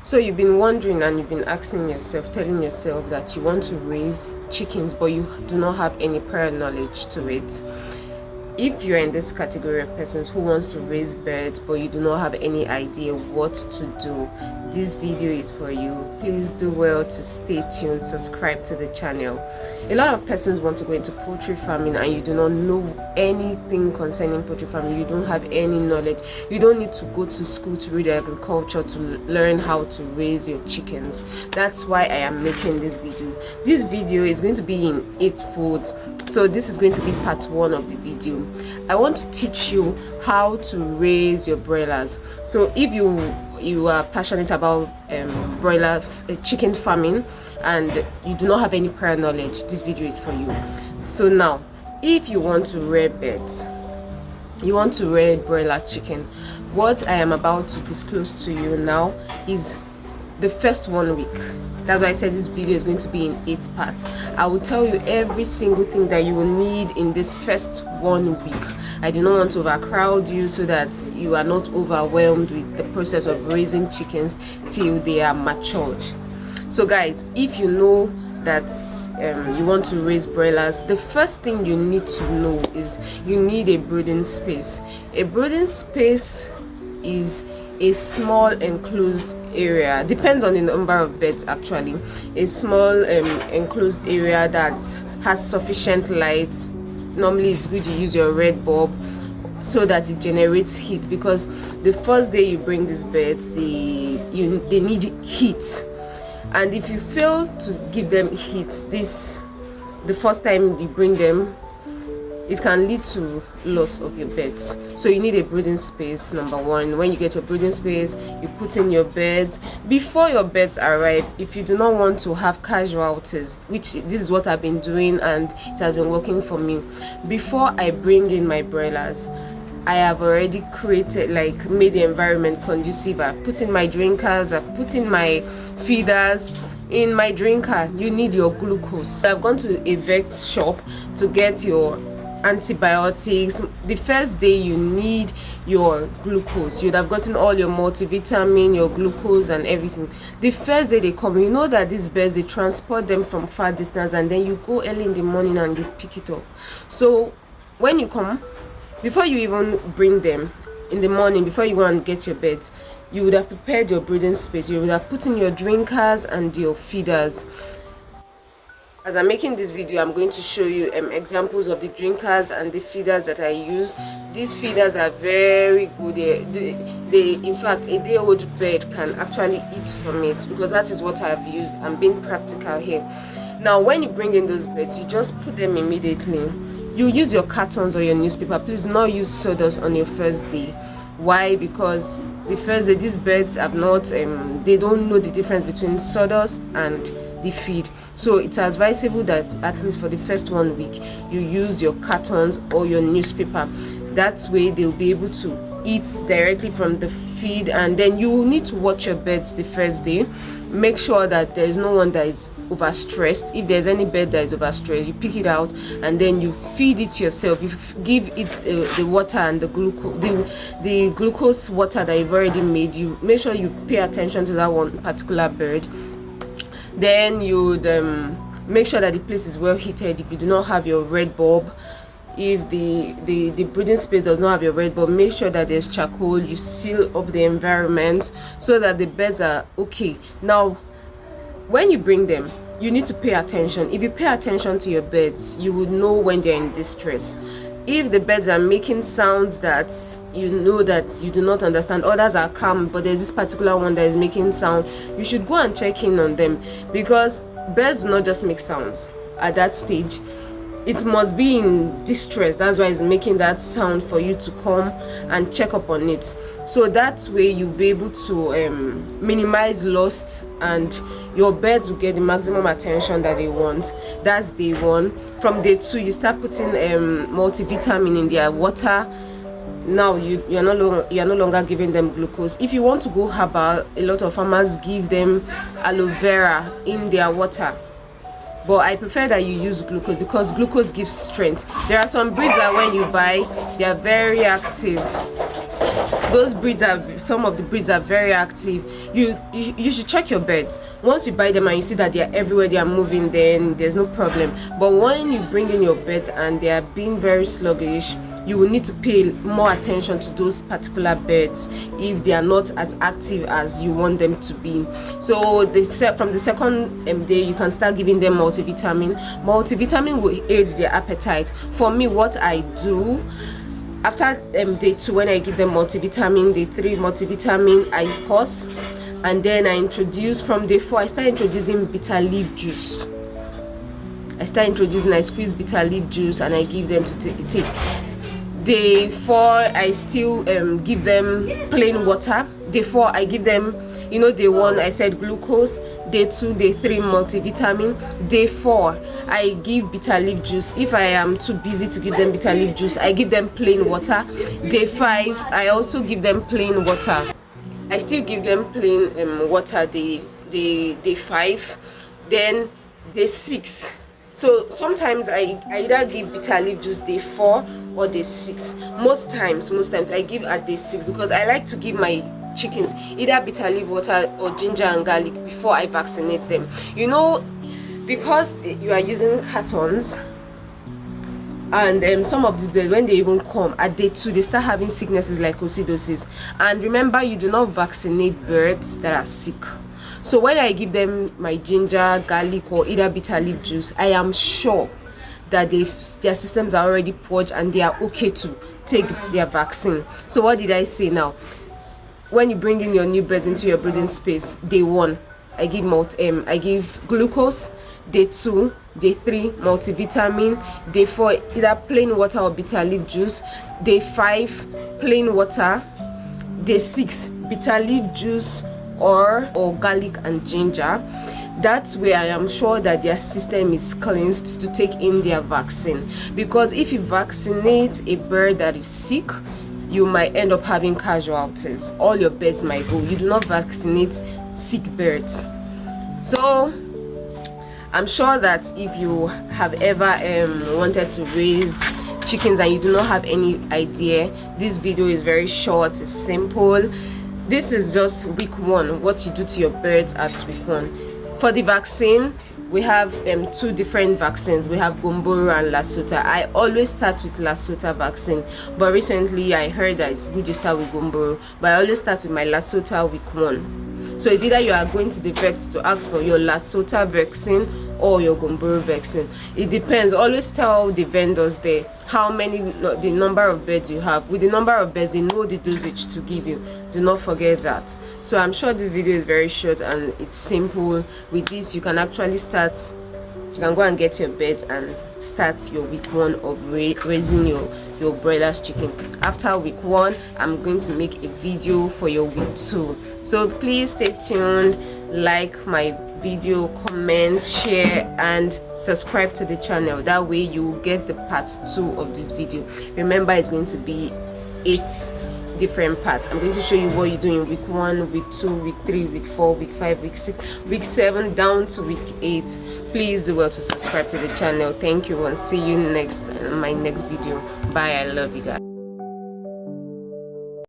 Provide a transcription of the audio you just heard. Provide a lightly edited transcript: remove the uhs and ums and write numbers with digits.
So you've been wondering and you've been asking yourself, telling yourself that you want to raise chickens, but you do not have any prior knowledge to it. If you're in this category of persons who wants to raise birds but you do not have any idea what to do, this video is for you. Please do well to stay tuned, subscribe to the channel. A lot of persons want to go into poultry farming and you do not know anything concerning poultry farming. You don't have any knowledge. You don't need to go to school to read agriculture to learn how to raise your chickens. That's why I am making this video. This video is going to be in 8 folds, so this is going to be part 1 of the video. I want to teach you how to raise your broilers. So if you are passionate about broiler chicken farming and you do not have any prior knowledge, this video is for you. So now, if you want to rear birds, you want to rear broiler chicken, what I am about to disclose to you now is the first 1 week. That's why I said this video is going to be in 8 parts. I will tell you every single thing that you will need in this first 1 week. I do not want to overcrowd you so that you are not overwhelmed with the process of raising chickens till they are matured. So guys, if you know that you want to raise broilers, the first thing you need to know is you need a brooding space. A brooding space is a small enclosed area, depends on the number of beds actually. A small enclosed area that has sufficient light. Normally it's good to use your red bulb so that it generates heat, because the first day you bring these birds, they need heat, and if you fail to give them heat the first time you bring them, it can lead to loss of your beds. So you need a brooding space. Number 1, when you get your brooding space, you put in your beds. Before your beds arrive, if you do not want to have casualties, which this is what I've been doing and it has been working for me, before I bring in my broilers, I have already made the environment conducive. I put in my drinkers, I put in my feeders. In my drinker, you need your glucose. I've gone to a vet shop to get your antibiotics. The first day you need your glucose. You'd have gotten all your multivitamin, your glucose and everything. The first day they come, you know that these birds, they transport them from far distance and then you go early in the morning and you pick it up. So when you come, before you even bring them in the morning, before you go and get your beds, you would have prepared your breeding space. You would have put in your drinkers and your feeders. As I'm making this video, I'm going to show you examples of the drinkers and the feeders that I use. These feeders are very good. They in fact, a day-old bird can actually eat from it, because that is what I've used. I'm being practical here. Now, when you bring in those birds, you just put them immediately. You use your cartons or your newspaper. Please do not use sawdust on your first day. Why? Because the first day, these birds have not they don't know the difference between sawdust and the feed. So it's advisable that at least for the first 1 week you use your cartons or your newspaper. That way they'll be able to eat directly from the feed, and then you will need to watch your birds the first day. Make sure that there is no one that is overstressed. If there's any bird that is overstressed, you pick it out and then you feed it yourself. You give it the water and the glucose water that you've already made. You make sure you pay attention to that one particular bird. Then you'd make sure that the place is well heated. If you do not have your red bulb, if the breeding space does not have your red bulb, make sure that there's charcoal. You seal up the environment so that the birds are okay. Now, when you bring them, you need to pay attention. If you pay attention to your birds, you would know when they're in distress. If the birds are making sounds that you know that you do not understand, others are calm, but there's this particular one that is making sound, you should go and check in on them, because birds do not just make sounds at that stage. It must be in distress. That's why it's making that sound for you to come and check up on it. So that way you'll be able to minimize loss and your birds will get the maximum attention that they want. That's day 1. From day 2, you start putting multivitamin in their water. Now you're no longer giving them glucose. If you want to go herbal, a lot of farmers give them aloe vera in their water. but I prefer that you use glucose because glucose gives strength. There are some breeds that when you buy, they are very active. Those breeds are, some of the breeds are very active. You should check your birds. Once you buy them and you see that they are everywhere, they are moving, then there's no problem. But when you bring in your birds and they are being very sluggish, you will need to pay more attention to those particular birds if they are not as active as you want them to be. So from the second day, you can start giving them multivitamin. Multivitamin will aid their appetite. For me, what I do after day 2, when I give them multivitamin, day 3 multivitamin, I pause, and then I introduce from day 4. I start introducing bitter leaf juice. I squeeze bitter leaf juice and I give them to take. Day 4, I still give them plain water. Day 4, I give them, day 1 I said glucose, day 2, day 3 multivitamin, day 4 I give bitter leaf juice. If I am too busy to give them bitter leaf juice, I give them plain water. Day 5, I also give them plain water. I still give them plain water day 5. Then day 6. So sometimes I either give bitter leaf juice day 4 or day 6. Most times I give at day 6 because I like to give my chickens either bitter leaf water or ginger and garlic before I vaccinate them. Because you are using cartons, and some of the birds, when they even come at day 2, they start having sicknesses like coccidiosis. And remember, you do not vaccinate birds that are sick. So when I give them my ginger, garlic, or either bitter leaf juice, I am sure that their systems are already purged and they are okay to take their vaccine. So what did I say now? When you bring in your new birds into your breeding space, day 1, I give glucose. Day 2, day 3 multivitamin. Day 4 either plain water or bitter leaf juice. Day 5 plain water. Day 6 bitter leaf juice or garlic and ginger. That's where I am sure that their system is cleansed to take in their vaccine. Because if you vaccinate a bird that is sick, you might end up having casualties. All your birds might go. You do not vaccinate sick birds. So I'm sure that if you have ever wanted to raise chickens and you do not have any idea, this video is very short, it's simple. This is just week 1, what you do to your birds at week 1. For the vaccine, we have 2 different vaccines. We have Gumboro and Lasota. I always start with Lasota vaccine, but recently I heard that it's good to start with Gumboro, but I always start with my Lasota week 1. So it's either you are going to the vet to ask for your Lasota vaccine or your Gumboro vaccine. It depends. Always tell the vendors there the number of birds you have. With the number of birds, they know the dosage to give you. Do not forget that. So I'm sure this video is very short and it's simple. With this, you can actually start. You can go and get your birds and start your week 1 of raising your broilers chicken. After week 1, I'm going to make a video for your week 2. So please stay tuned, like my video, comment, share, and subscribe to the channel. That way you will get the part 2 of this video. Remember, it's going to be 8 different parts. I'm going to show you what you do in week 1, week 2, week 3, week 4, week 5, week 6, week 7 down to week 8. Please do well to subscribe to the channel. Thank you and see you next in my next video. Bye. I love you guys.